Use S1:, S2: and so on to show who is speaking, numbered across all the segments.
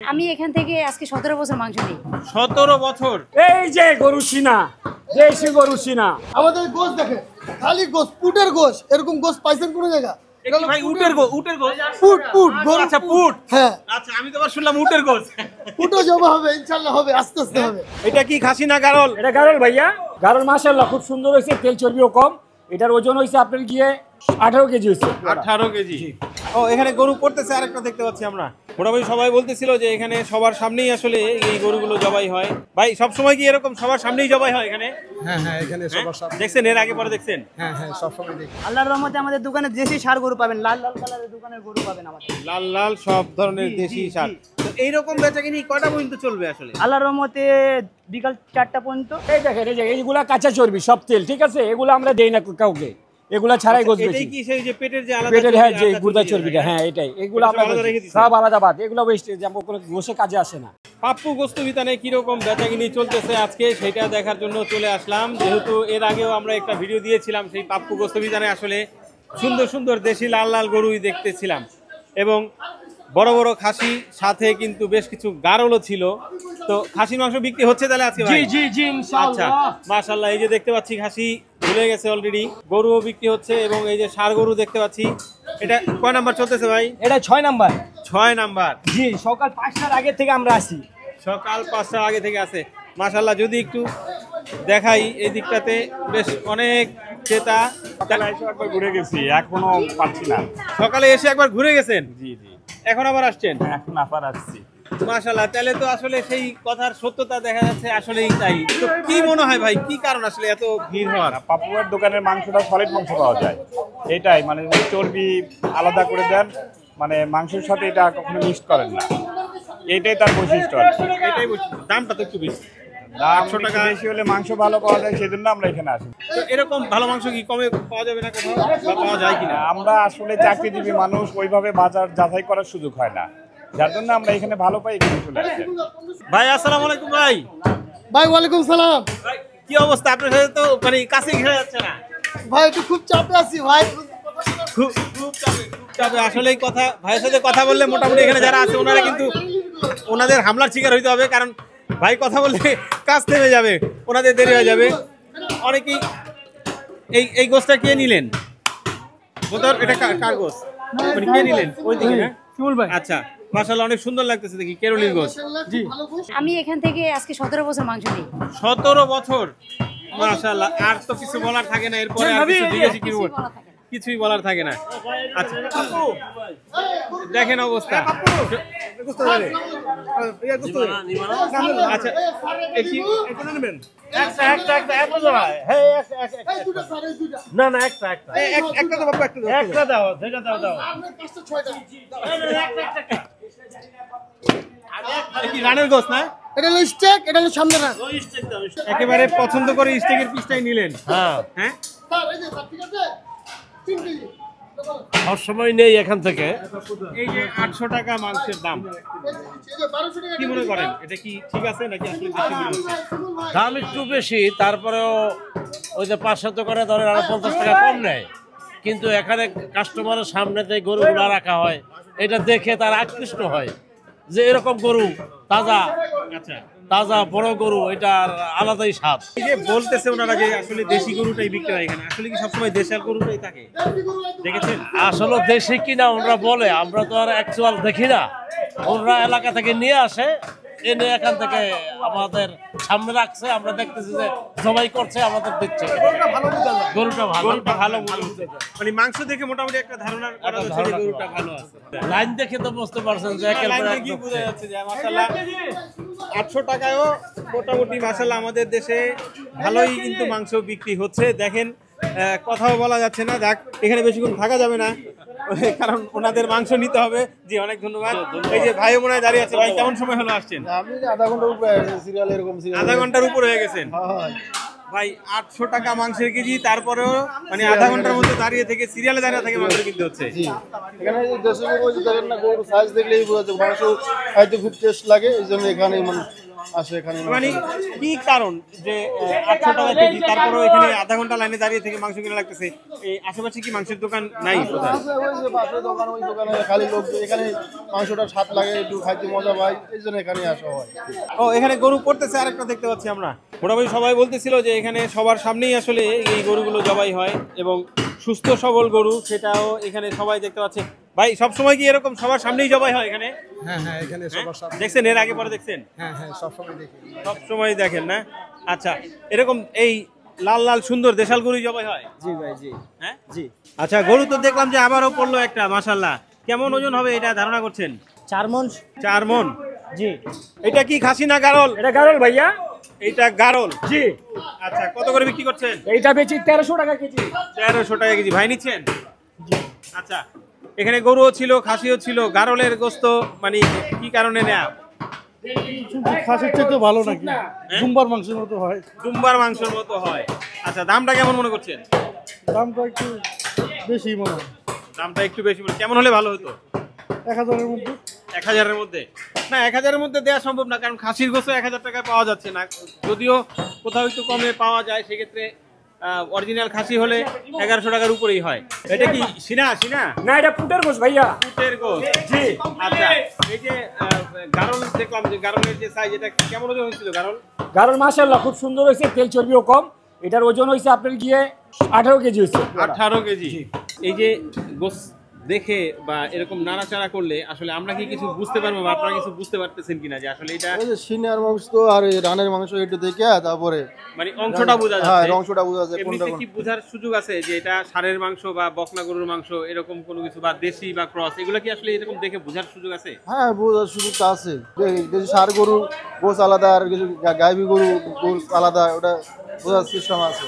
S1: আমি এখান থেকে আজকে 17 বছর মাংস নিই।
S2: 17 বছর।
S3: এই যে গরু সিনা, দেশি গরু সিনা।
S4: আমাদের গোশ দেখে, খালি গোশ, পুটের গোশ। এরকম গোশ পাইছেন কোন জায়গা?
S2: ভাই উটের গোশ, উটের গোশ।
S4: পুট পুট গরু।
S2: আচ্ছা পুট।
S4: হ্যাঁ
S2: আচ্ছা আমি তো আবার শুনলাম উটের গোশ।
S4: পুটও জমা হবে ইনশাআল্লাহ, হবে আস্তে আস্তে হবে।
S2: এটা কি খাসি না গারল?
S3: এটা গারল ভাইয়া। গারল মাশাআল্লাহ খুব সুন্দর হয়েছে, তেল চর্বিও কম। এটার ওজন হয়েছে আপনার গিয়ে 18 কেজি হয়েছে।
S2: 18 কেজি। ও এখানে গরু পড়তেছে, আরেকটা দেখতে পাচ্ছি আমরা। মোটামুটি সবাই বলতেছিল যে এখানে সবার সামনেই আসলে এই গরুগুলো জবাই হয়। ভাই সব সময় কি এরকম সবার সামনেই জবাই হয় এখানে?
S5: হ্যাঁ হ্যাঁ, এখানে সবার সামনে।
S2: দেখছেন এর আগে পরে দেখছেন?
S5: হ্যাঁ হ্যাঁ, সব সময় দেখি।
S6: আল্লাহর রহমতে আমাদের দোকানে দেশি ষাঁড় গরু পাবেন, লাল লাল কালারের দোকানের গরু পাবেন আমাদের।
S2: লাল লাল সব ধরনের দেশি ষাঁড়। তো এইরকাম বেচাকিনি কয়টা পর্যন্ত চলবে আসলে?
S6: আল্লাহর রহমতে বিকাল 4টা পর্যন্ত।
S3: এই দেখেন, এই যে এইগুলা কাঁচা চর্বি, সব তেল, ঠিক আছে? এগুলো আমরা দেই না কাউকে, এগুলা ছাড়াই গোছ বেশি।
S2: এটাই কি সেই যে পেটের যে আলাদা
S3: পেটের, হ্যাঁ, যে গুর্দা চর্বিটা, হ্যাঁ এটাই। এগুলো আমরা সব আলাদা বাদ, এগুলো ওয়েস্ট, যেমন কোনো গোশে কাজে আসে না।
S2: পাপ্পু গোস্ত বিতানে কিরকম বেচাকিনি চলতেছে আজকে সেটা দেখার জন্য চলে আসলাম। যেহেতু এর আগেও আমরা একটা ভিডিও দিয়েছিলাম, সেই পাপ্পু গোস্ত বিতানে আসলে সুন্দর সুন্দর দেশি লাল লাল গরুই দেখতেছিলাম এবং বড় বড় খাসি, সাথে কিন্তু বেশ কিছু গারলও ছিল। তো খাসির মাংস বিক্রি হচ্ছে তাহলে আজকে?
S3: জি জি জি ইনশাআল্লাহ।
S2: আচ্ছা মাশাআল্লাহ, এই যে দেখতে পাচ্ছি খাসি ভুলে গেছে অলরেডি, গরুও বিক্রি হচ্ছে এবং এই যে ষাঁড় গরু দেখতে পাচ্ছি। এটা কয় নাম্বার চলতেছে ভাই?
S3: এটা 6 নাম্বার।
S2: 6 নাম্বার।
S3: জি, সকাল 5টার আগে থেকে আমরা আসি।
S2: সকাল 5টার আগে থেকে আছে মাশাআল্লাহ। যদি একটু দেখাই এই দিকটাতে, বেশ অনেক ক্রেতা।
S3: একবার ঘুরে গেছি, এখনো পাচ্ছি না।
S2: সকালে এসে একবার ঘুরে গেছেন?
S3: জি জি,
S2: এখন আবার আসছেন?
S3: এখন আবার আসছি।
S2: মাশাআল্লাহ, তাহলে তো আসলে সেই কথার সত্যতা দেখা যাচ্ছে, আসলেই তাই। তো কি মনে হয় ভাই, কি কারণ আসলে এত ভিড় হওয়ার?
S7: পাপুয়ার দোকানের মাংসটা সলিড মাংস পাওয়া যায়, এটাই। মানে চর্বি আলাদা করে দেন, মানে মাংসের সাথে এটা কখনো মিক্সড করেন না, এটাই তার বৈশিষ্ট্য।
S2: এটাই বৈশিষ্ট্য। দামটা তো একটু বেশি,
S7: দাম 800 টাকা বেশি হলে মাংস ভালো পাওয়া যায়, সেজন্য আমরা এখানে আসি।
S2: তো এরকম ভালো মাংস কি কমে পাওয়া যাবে না কোথাও, বা পাওয়া যায় কিনা?
S7: আমরা আসলে চাকরিজীবী মানুষ, ওইভাবে বাজার যাচাই করার সুযোগ হয় না, যার জন্য আমরা এখানে ভালো পাই, এখানে চলে আসি।
S2: ভাই আসসালামু আলাইকুম। ভাই
S4: ভাই ওয়ালাইকুম সালাম।
S2: ভাই কি অবস্থা? আপনার সাথে তো মানে কাছে ঘেরা যাচ্ছে না
S4: ভাই একটু খুব চাপে আছি ভাই।
S2: খুব চাপে। আসলে এই কথা ভাইয়ের সাথে কথা বললে মোটামুটি এখানে যারা আছে ওনারা কিন্তু ওনাদের হামলার শিকার হইতে হবে, কারণ ভাই কথা বললে কাজ থেমে যাবে, ওনাদের দেরি হয়ে যাবে। অনেকেই এই গোছটা কে নিলেন? এটা কার গোছ? মানে কে নিলেন? ওই দিকে না?
S6: শিমুল ভাই।
S2: আচ্ছা মাশাআল্লাহ, অনেক সুন্দর লাগতেছে দেখি, কেরলির গোছ।
S4: জি,
S1: আমি এখান থেকে আজকে 17 বছর মাংস নিই।
S2: 17 বছর মাশাআল্লাহ। আর তো কিছু বলার থাকে না, এরপরে আর কিছু জিজ্ঞেস কি বলবো? কিছুই বলার থাকে না। আচ্ছা দেখেন অবস্থা। আচ্ছা রানের গোছ না,
S4: এটা হলো স্টেক, এটা হলো সামনে রান।
S2: একেবারে পছন্দ করে স্টেকের পিসটাই নিলেন? হ্যাঁ হ্যাঁ,
S4: স্যার এই যে ঠিক আছে 3 কেজি
S8: সব সময় নেই এখান থেকে।
S2: এই যে 800 টাকা মাংসের দাম,
S4: এই যে 1200 টাকা
S2: কি মনে করেন এটা কি ঠিক আছে নাকি আসলে বেশি মনে হচ্ছে?
S8: দাম একটু বেশি, তারপরেও ওই যে 500 করে ধরেন আরো 50 টাকা কম নেয়, কিন্তু এখানে কাস্টমারের সামনে যে গরুগুলো রাখা হয় এটা দেখে তারা আকৃষ্ট হয় যে এরকম গরু তাজা,
S2: আচ্ছা
S8: তাজা বড় গরু, এটার আলাদাই স্বাদ।
S2: এই যে বলতেছে ওনারা যে আসলে দেশি গরুটাই বিক্রি হয় এখানে, আসলে কি সবসময় দেশাল গরুটাই থাকে? দেখেছেন?
S8: আসলে দেশি কিনা ওনারা বলে, আমরা তো আর অ্যাকচুয়াল দেখি না। ওনারা এলাকা থেকে নিয়ে আসে, এনে এখান থেকে আমাদের সামনে রাখছে, আমরা দেখতেছি যে জবাই করছে, আমাদের দিচ্ছে। গরুটা ভালো
S2: মানে মাংস দেখে মোটামুটি একটা ধারণা করা যাচ্ছে যে গরুটা ভালো আছে।
S8: লাইন দেখে তো বুঝতে পারছেন যে
S2: লাইন দেখে বোঝা যাচ্ছে যে মাশাআল্লাহ 800 টাকায়ও মোটামুটি মাশাআল্লাহ আমাদের দেশে ভালোই কিন্তু মাংস বিক্রি হচ্ছে। দেখেন কথাও বলা যাচ্ছে না, যাক এখানে বেশিক্ষণ থাকা যাবে না, কারণ ওনাদের মাংস নিতে হবে। জি অনেক ধন্যবাদ। এই যে ভাই মনে হয় দাঁড়িয়ে আছে। ভাই কেমন সময় হলো আসছেন?
S4: আমি আধা ঘন্টার উপরে সিরিয়াল, এরকম সিরিয়াল
S2: আধা ঘন্টার উপর হয়ে গেছেন।
S4: হ্যাঁ
S2: ভাই 800 টাকা মাংসের কেজি, তারপরেও মানে আধা ঘন্টার মধ্যে দাঁড়িয়ে থেকে সিরিয়ালে দাঁড়িয়ে থেকে মাংস কিনতে হচ্ছে।
S4: জি, এখানে এই দেশে বলতে দেখেন না, গরু সাইজ দেখলেই বোঝা যায় মাংস খাইতে খুব টেস্ট লাগে, এই জন্য এখানে মানুষ
S5: আসে এখানে।
S2: মানে কি কারণ যে 800 টাকা কেজি, তারপরেও এখানে আধা ঘন্টা লাইনে দাঁড়িয়ে থেকে মাংস কিনা লাগতেছে? এই আশেপাশে কি মাংসের দোকান নাই কোথায়?
S5: আছে ওই যে পাশে দোকান, ওই দোকানে খালি লোক এখানে মাংসটা স্বাদ লাগে, একটু খাইতে মজা পাই, এই জন্য এখানে আসা হয়।
S2: ও এখানে গরু পড়তেছে, আরেকটা দেখতে পাচ্ছি আমরা। মোটামুটি সবাই বলতেছিল যে এখানে সবার সামনেই আসলে এই গরুগুলো জবাই হয় এবং সুস্থ সবল গরু, সেটাও এখানে সবাই দেখতে পাচ্ছে। ভাই সবসময় কি এরকম সবার সামনেই জবাই হয় এখানে?
S5: হ্যাঁ হ্যাঁ, এখানে সবার সামনে।
S2: দেখছেন এর আগে পরে দেখছেন?
S5: হ্যাঁ হ্যাঁ, সবসময় দেখি।
S2: সবসময় দেখেন না? আচ্ছা, এরকম এই লাল লাল সুন্দর দেশাল গরু জবাই হয়?
S6: জি ভাই, জি
S2: হ্যাঁ
S6: জি।
S2: আচ্ছা, গরু তো দেখলাম যে আবারও পড়লো একটা, মাশাআল্লাহ। কেমন ওজন হবে এটা ধারণা করছেন?
S6: 4 মণ।
S2: 4 মণ।
S6: জি।
S2: এটা কি খাসি না গারল?
S3: এটা গারল ভাইয়া।
S2: এটা গারল।
S3: জি।
S2: আচ্ছা, কত করে বিক্রি করছেন?
S3: এইটা বেচি 1300 টাকা কেজি।
S2: 1300 টাকা কেজি। ভাই নিচ্ছেন? আচ্ছা, এখানে গরুও ছিল, খাসিও ছিল। গারলের গোস্ত মানে কি কারণে নেয়া?
S4: খাসির থেকে ভালো নাকি? দুম্বার মাংসের মতো হয়,
S2: দুম্বার মাংসের মতো হয়। আচ্ছা, দামটা কেমন মনে করছেন?
S4: দামটা একটু বেশি মনে হয়।
S2: দামটা একটু বেশি মনে, কেমন হলে ভালো হতো?
S4: 1000-এর মধ্যে।
S2: 1000-এর মধ্যে? না, 1000-এর মধ্যে দেওয়া সম্ভব না, কারণ খাসির গোস্ত 1000 টাকায় পাওয়া যাচ্ছে না। যদিও কোথাও একটু কমে পাওয়া যায়, সেক্ষেত্রে অরিজিনাল খাসি হলে 1100 টাকার উপরেই হয়। এটা কি সিনা?
S3: না, এটা পুটের গোশ ভাইয়া।
S2: পুটের গোস্ত।
S3: জি।
S2: আচ্ছা, এই যে গারল দেখলাম, যে গারলের যে সাইজ, এটা কেমন ওজন হয়েছিল গারল?
S3: গারল মাশাআল্লাহ খুব সুন্দর হয়েছে, তেল চর্বিও কম। এটার ওজন হয়েছে আপনার গিয়ে 18 কেজি হয়েছে।
S2: 18 কেজি। এই যে গোস্ত দেখে বা এরকম নাড়াচাড়া করলে আসলে আমরা কি কিছু বুঝতে পারবো, বা আপনারা কিছু বুঝতে পারতেছেন কিনা যে আসলে এটা
S5: ওই যে সিনিয়র মাংস তো, আর এই রানের মাংস একটু দেখে তারপরে
S2: মানে অংশটা বোঝা
S5: হ্যাঁ,
S2: যাচ্ছে?
S5: অংশটা বোঝা যাচ্ছে কোনটা
S2: এমনিতে কি বোঝার সুযোগ আছে যে এটা ষাঁড়ের মাংস বা বকনা গরুর মাংস, এরকম কোনো কিছু, বা দেশি বা ক্রস, এগুলো কি আসলে এরকম দেখে বোঝার সুযোগ আছে?
S5: হ্যাঁ, বোঝার সুযোগটা আছে। কিছু ষাঁড় গরু গোস আলাদা, আর কিছু গাইবি গরু গোস আলাদা, ওটা বোঝার সিস্টেম আছে।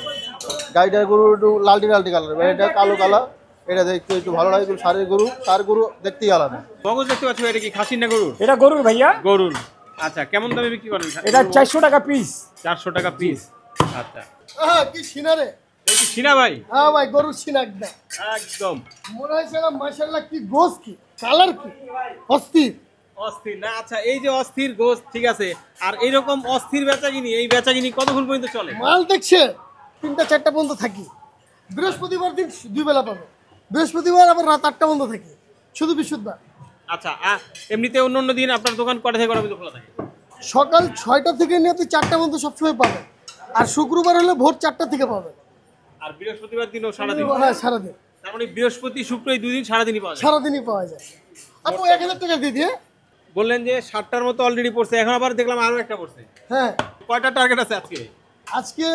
S5: গাইটার গরু একটু লালটি কালার, এটা কালো কালার, এটা দেখতে একটু ভালো লাগে। ষাঁড় গরু দেখতেই আলাদা।
S2: মগজ দেখতে পাচ্ছ, এটা কি খাসির না গরুর?
S3: এটা গরুর ভাইয়া।
S2: গরুর। আচ্ছা, কেমন দামে বিক্রি করেন?
S3: এটা 400 টাকা পিস।
S2: 400 টাকা পিস। আচ্ছা,
S4: হ্যাঁ, কি সিনারে?
S2: এই কি সিনা ভাই?
S4: হ্যাঁ ভাই, গরুর সিনা একদম।
S2: একদম
S4: মনে হয়েছে না, মাশাআল্লাহ, কি গোস, কি কালার, কি অস্থির।
S2: অস্থির না? আচ্ছা, এই যে অস্থির গোস্ত, ঠিক আছে, আর এইরকম অস্থির বেচাকিনি, এই বেচাকিনি কতক্ষণ পর্যন্ত চলে?
S4: মাল দেখছে 3টা-4টা পর্যন্ত থাকি। বৃহস্পতিবার দিন 2 বেলা পাবে। বৃহস্পতিবার আবার রাত 8টা পর্যন্ত থাকি, শুধু বৃহস্পতিবার।
S2: আচ্ছা, এমনিতে অন্য দিন আপনার দোকান কটা থেকে কটা পর্যন্ত খোলা থাকে?
S4: সকাল 6টা থেকে নিয়ে তুই 4টা পর্যন্ত সবসময় পাবেন। আর শুক্রবার হলে ভোর 4টা থেকে পাবেন।
S2: আর বৃহস্পতিবার দিনও সারাদিন?
S4: হ্যাঁ, সারাদিন।
S2: তার মানে বৃহস্পতি শুক্র এই 2 দিন সারাদিনই পাওয়া যায়?
S4: সারাদিনই পাওয়া যায়। আপু 1000 টাকা দিয়ে দিয়ে।
S2: বললেন যে 60টার মতো অলরেডি পড়ছে, এখন আবার দেখলাম আরো একটা পড়ছে।
S4: হ্যাঁ,
S2: কয়টা টার্গেট আছে আজকে?
S4: আজকে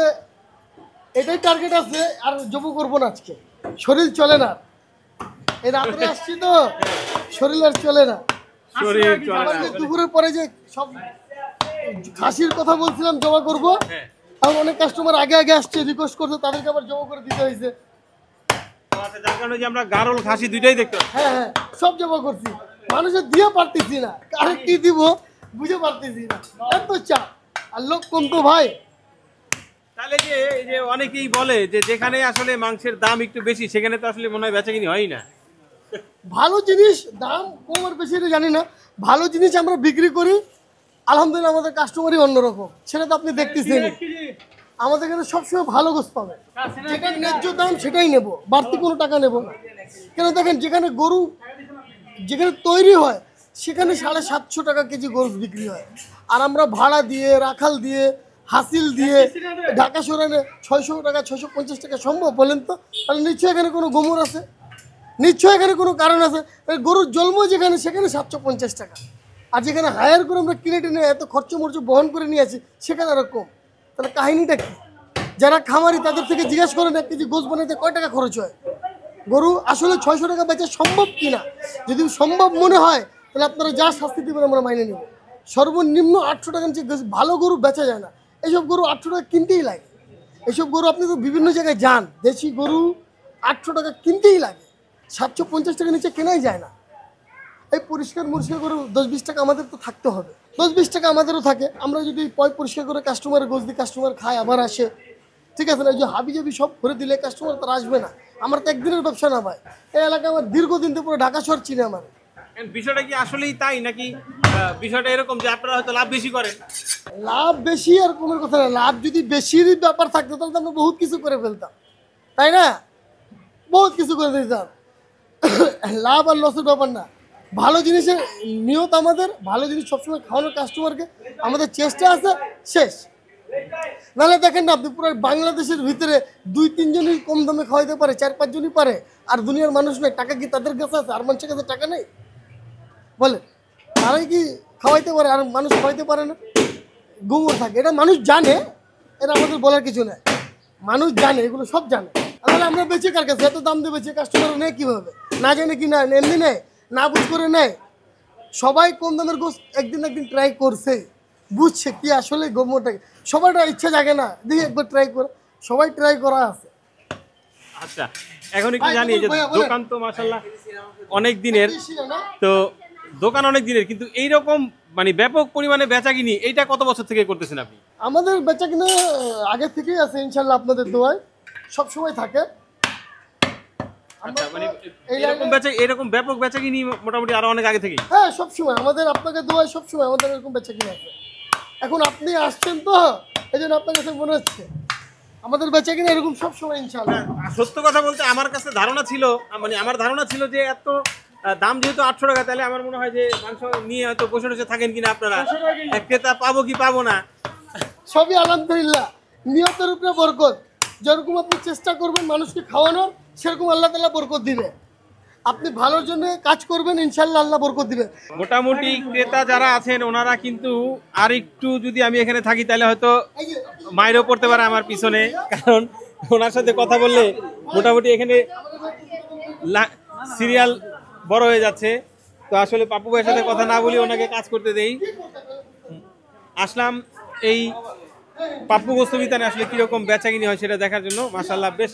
S4: এটাই টার্গেট আছে, আর জবু করবো না আজকে। শরীর চলে না, এই রাত্রে আসছি তো, শরীর আর চলে না।
S2: শরীর চলে
S4: আবার
S2: না
S4: যে দুপুরের পরে যে সব খাসির কথা বলছিলাম জমা করবো,
S2: হ্যাঁ।
S4: আর অনেক কাস্টমার আগে আগে আসছে, রিকোয়েস্ট করছে, তাদেরকে আবার জমা করে দিতে হয়েছে।
S2: আচ্ছা, যার কারণে যে আমরা গারল খাসি দুইটাই দেখতে পাচ্ছি।
S4: হ্যাঁ হ্যাঁ, সব জমা করছি। মানুষের দিয়ে পারতেছি না, কারে কি দিব বুঝে পারতেছি না, এত চাপ। আর লোক কম তো ভাই।
S2: তাহলে যে এই যে অনেকেই বলে যে যেখানে আসলে মাংসের দাম একটু বেশি, সেখানে তো আসলে মনে হয় বেচাকিনি হয় না।
S4: ভালো জিনিস দাম কম আর বেশি এটা জানি না, ভালো জিনিস আমরা বিক্রি করি, আলহামদুলিল্লাহ আমাদের কাস্টমারই অন্যরকম, সেটা তো আপনি দেখতেছেন। আমাদের এখানে সবসময় ভালো গোস পাবে, যেটা ন্যায্য দাম সেটাই নেব, বাড়তি কোনো টাকা নেব না। কেন দেখেন, যেখানে গরু যেখানে তৈরি হয় সেখানে 750 টাকা কেজি গরু বিক্রি হয়, আর আমরা ভাড়া দিয়ে, রাখাল দিয়ে, হাসিল দিয়ে ঢাকা শহরে 600 টাকা 650 টাকা সম্ভব বলেন তো? তাহলে নিশ্চয়ই এখানে কোনো গোমর আছে, নিশ্চয়ই এখানে কোনো কারণ আছে। গরুর জন্ম যেখানে, সেখানে 750 টাকা, আর যেখানে হায়ার করে আমরা কিনে টেনে এত খরচ মর্চ বহন করে নিয়ে আসি, সেখানে আরও কম। তাহলে কাহিনীটা কি? যারা খামারি তাদের থেকে জিজ্ঞাসা করেন 1 কেজি গোস বানাইতে কয় টাকা খরচ হয়। গরু আসলে 600 টাকা বেচা সম্ভব কিনা, যদি সম্ভব মনে হয় তাহলে আপনারা যা শাস্তি দেবেন আমরা মাইনে নেব। সর্বনিম্ন 800 টাকা নিচে ভালো গরু বেচা যায় না। এইসব গরু 800 টাকা কিনতেই লাগে। এইসব গরু আপনি তো বিভিন্ন জায়গায় যান, দেশি গরু 800 টাকা কিনতেই লাগে, 750 টাকা নিচে কেনাই যায় না। এই পরিষ্কার গরু 10-20 টাকা আমাদের তো থাকতে হবে, 10-20 টাকা আমাদেরও থাকে। আমরা যদি পরিষ্কার করে কাস্টমারের গোস দিই, কাস্টমার খায় আবার আসে, ঠিক আছে না? এই যে হাবি জাবি সব করে দিলে কাস্টমার তো আসবে না। আমার তো একদিনের ব্যবসা না ভাই, এই এলাকা আমার দীর্ঘদিন থেকে পুরো ঢাকা শহর চিনে আমার।
S2: বিষয়টা কি আসলেই তাই, নাকি বিষয়টা এরকম যে আপনারা হয়তো লাভ বেশি করেন?
S4: লাভ বেশি আর কোনো কথা না, লাভ যদি বেশির ব্যাপার থাকতো তাহলে তো আমরা বহুত কিছু করে ফেলতাম, তাই না? বহুত কিছু করে দিতাম। লাভ আর লসের ব্যাপার না, ভালো জিনিসের নিয়ত আমাদের, ভালো জিনিস সবসময় খাওয়ানোর কাস্টমারকে আমাদের চেষ্টা আছে, শেষ। নাহলে দেখেন না আপনি পুরো বাংলাদেশের ভিতরে 2-3 জনই কম দামে খাওয়াইতে পারে, 4-5 জনই পারে, আর দুনিয়ার মানুষ নেই। টাকা কি তাদের কাছে আছে? আর মানুষের কাছে টাকা নেই? বলে তারাই কি খাওয়াইতে পারে আর মানুষ খাওয়াইতে পারে না? গুমর থাকে, এটা মানুষ জানে, এটা আমাদের বলার কিছু নেই। মানুষ জানে, এগুলো সব জানে। তাহলে আমরা বেশি কার কাছে এত দাম দিয়ে বেশি কাস্টমার নেয় কীভাবে? না জানে কি না এমনি নেয়, না বুঝ করে নেয়। সবাই কম দামের গোস একদিন ট্রাই করছে, বুঝছে কি আসলে গমটাকে। সবার ইচ্ছা জাগে না, দেখি একবার ট্রাই করে, সবাই ট্রাই করা আছে।
S2: আচ্ছা, এখন একটু জানি যে দোকান তো মাশাআল্লাহ অনেক দিনের, তো দোকান অনেক দিনের, কিন্তু এইরকম মানে ব্যাপক পরিমাণে বেচাকিনি এইটা কত বছর থেকে করতেছেন আপনি?
S4: আমাদের বেচা কিনা আগে থেকেই আছে ইনশাল্লাহ, আপনাদের দোয়ায় সবসময় থাকে।
S2: আচ্ছা, মানে এরকম ব্যাপক বেচাকিনি মোটামুটি আরো অনেক আগে থেকেই?
S4: হ্যাঁ, সবসময় আমাদের, আপনাকে দোয়ায় সবসময় আমাদের এরকম বেচা কিনা আছে। এখন আপনি আসছেন তো এই জন্য আপনার কাছে মনে হচ্ছে আমাদের বেচা কিনা এরকম সবসময় ইনশাল্লাহ।
S2: সত্য কথা বলতে আমার কাছে ধারণা ছিল, মানে আমার ধারণা ছিল যে এত দাম যেহেতু 800 টাকা, তাহলে আমার মনে হয় যে মাংস নিয়ে হয়তো বসে বসে থাকেন কিনা আপনারা, ক্রেতা পাবো কি পাবো না।
S4: সবই আলহামদুলিল্লাহ নিয়তের উপরে বরকত। যেরকম আপনি চেষ্টা করবেন মানুষকে খাওয়ানোর, সেরকম আল্লাহ তাআলা বরকত দিবে। আপনি ভালোর জন্য কাজ করবেন, ইনশাল্লাহ আল্লাহ বরকত দিবে।
S2: মোটামুটি ক্রেতা যারা আছেন ওনারা কিন্তু আর একটু, যদি আমি এখানে থাকি তাহলে হয়তো মাইরও পড়তে পারে আমার পিছনে, কারণ ওনার সাথে কথা বললে মোটামুটি এখানে সিরিয়াল বড় হয়ে যাচ্ছে। তো আসলে পাপ্পু ভাইয়ের সাথে কথা না বলি, ওনাকে কাজ করতে দেই। আসলাম এই পাপ্পু গোস্ত বিতানে আসলে কিরকম বেচাকিনি হয় সেটা দেখার জন্য। মাশাআল্লাহ বেশ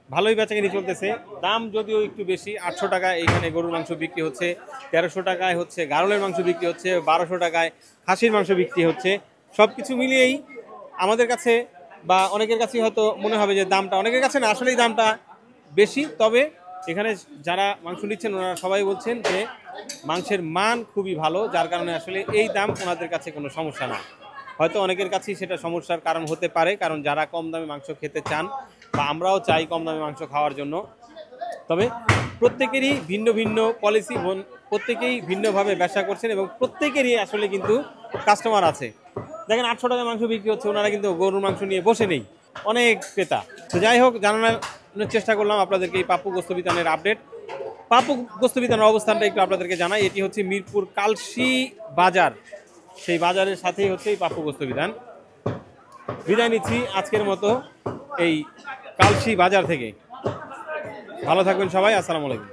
S2: ভালোই বেচাকিনি চলতেছে। দাম যদিও একটু বেশি, 800 টাকায় এইখানে গরুর মাংস বিক্রি হচ্ছে, 1300 টাকায় হচ্ছে গারলের মাংস বিক্রি হচ্ছে, 1200 টাকায় খাসির মাংস বিক্রি হচ্ছে। সব কিছু মিলিয়েই আমাদের কাছে বা অনেকের কাছেই হয়তো মনে হবে যে দামটা, অনেকের কাছে না আসলেই দামটা বেশি। তবে এখানে যারা মাংস নিচ্ছেন ওনারা সবাই বলছেন যে মাংসের মান খুবই ভালো, যার কারণে আসলে এই দাম ওনাদের কাছে কোনো সমস্যা না। হয়তো অনেকের কাছেই সেটা সমস্যার কারণ হতে পারে, কারণ যারা কম দামে মাংস খেতে চান বা আমরাও চাই কম দামে মাংস খাওয়ার জন্য। তবে প্রত্যেকেরই ভিন্ন ভিন্ন পলিসি, প্রত্যেকেই ভিন্নভাবে ব্যবসা করছেন এবং প্রত্যেকেরই আসলে কিন্তু কাস্টমার আছে। দেখেন 800 টাকা মাংস বিক্রি হচ্ছে, ওনারা কিন্তু গরুর মাংস নিয়ে বসে নেই, অনেক ক্রেতা। তো যাই হোক, জানানোর চেষ্টা করলাম আপনাদেরকে এই পাপ্পু গোস্ত বিতানের আপডেট। পাপ্পু গোস্ত বিতানের অবস্থানটা একটু আপনাদেরকে জানাই। এটি হচ্ছে মিরপুর কালসি বাজার, সেই বাজারের সাথেই হচ্ছে এই পাপ্পু গোস্ত বিতান। বিদায় নিচ্ছি আজকের মতো এই কালসি বাজার থেকে। ভালো থাকবেন সবাই, আসসালামু আলাইকুম।